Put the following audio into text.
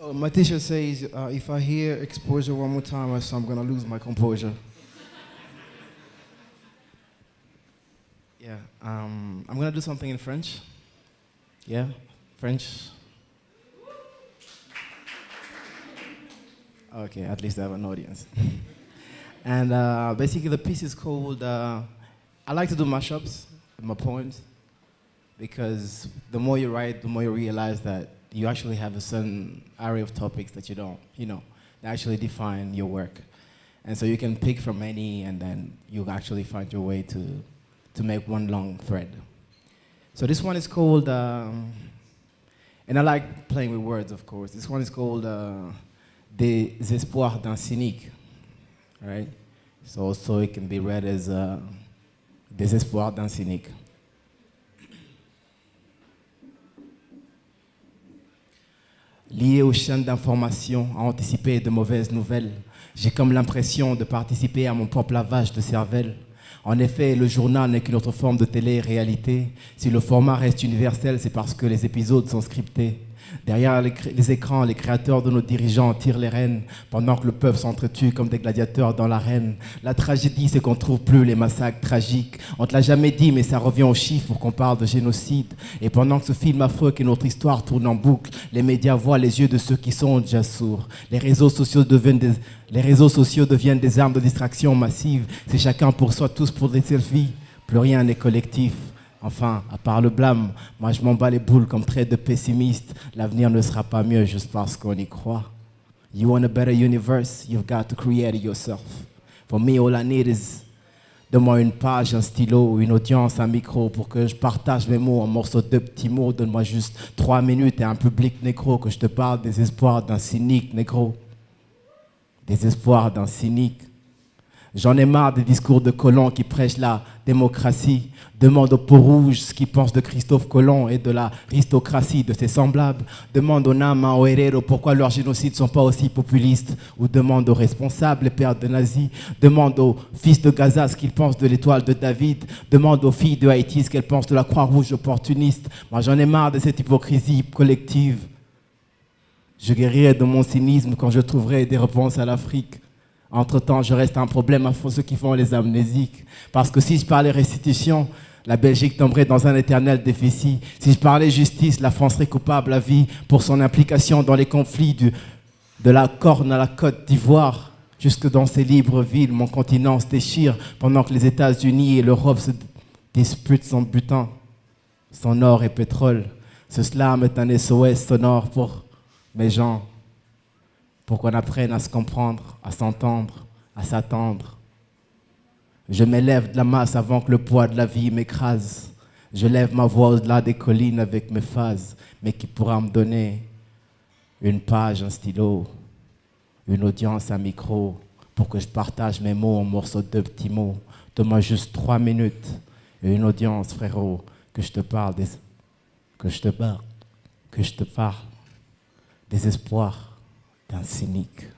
My teacher says if I hear exposure one more time, I'm gonna lose my composure. Yeah, I'm gonna do something in French. Yeah, French. Okay, at least I have an audience. And basically, the piece is called. I like to do mashups with my poems because the more you write, the more you realize that you actually have a certain array of topics that you don't, that actually define your work. And so you can pick from any, and then you actually find your way to make one long thread. So this one is called, and I like playing with words, of course. This one is called Des espoirs d'un cynique, right? So it can be read as Des espoirs d'un cynique. Lié aux chaînes d'information, à anticiper de mauvaises nouvelles, j'ai comme l'impression de participer à mon propre lavage de cervelle. En effet, le journal n'est qu'une autre forme de télé-réalité. Si le format reste universel, c'est parce que les épisodes sont scriptés. Derrière les écrans, les créateurs de nos dirigeants tirent les rênes pendant que le peuple s'entretue comme des gladiateurs dans l'arène. La tragédie, c'est qu'on ne trouve plus les massacres tragiques. On ne te l'a jamais dit, mais ça revient aux chiffres pour qu'on parle de génocide. Et pendant que ce film affreux qu'est notre histoire tourne en boucle, les médias voient les yeux de ceux qui sont déjà sourds. Les réseaux sociaux deviennent des armes de distraction massive. C'est chacun pour soi, tous pour des selfies. Plus rien n'est collectif. Enfin, à part le blâme, moi je m'en bats les boules comme trait de pessimiste. L'avenir ne sera pas mieux juste parce qu'on y croit. You want a better universe, you've got to create it yourself. For me, all I need is donne-moi une page, un stylo, une audience, un micro pour que je partage mes mots en morceaux de petits mots. Donne-moi juste 3 minutes et un public négro que je te parle des espoirs d'un cynique négro. Des espoirs d'un cynique. J'en ai marre des discours de colons qui prêchent la démocratie. Demande aux peaux rouges ce qu'ils pensent de Christophe Colomb et de l'aristocratie de ses semblables. Demande aux Nama, aux Herero pourquoi leurs génocides ne sont pas aussi populistes. Ou demande aux responsables, les pères de nazis. Demande aux fils de Gaza ce qu'ils pensent de l'étoile de David. Demande aux filles de Haïti ce qu'elles pensent de la Croix-Rouge opportuniste. Moi j'en ai marre de cette hypocrisie collective. Je guérirai de mon cynisme quand je trouverai des réponses à l'Afrique. Entre-temps, je reste un problème à ceux qui font les amnésiques. Parce que si je parlais restitution, la Belgique tomberait dans un éternel déficit. Si je parlais justice, la France serait coupable à vie pour son implication dans les conflits de la Corne à la Côte d'Ivoire. Jusque dans ces libres villes, mon continent se déchire pendant que les États-Unis et l'Europe se disputent son butin, son or et pétrole. Ce slam est un SOS sonore pour mes gens. Pour qu'on apprenne à se comprendre, à s'entendre, à s'attendre. Je m'élève de la masse avant que le poids de la vie m'écrase. Je lève ma voix au-delà des collines avec mes phases, mais qui pourra me donner une page, un stylo, une audience, un micro, pour que je partage mes mots en morceaux de petits mots. Donne-moi juste 3 minutes et une audience, frérot, que je te parle que je te parle des espoirs d'un cynique.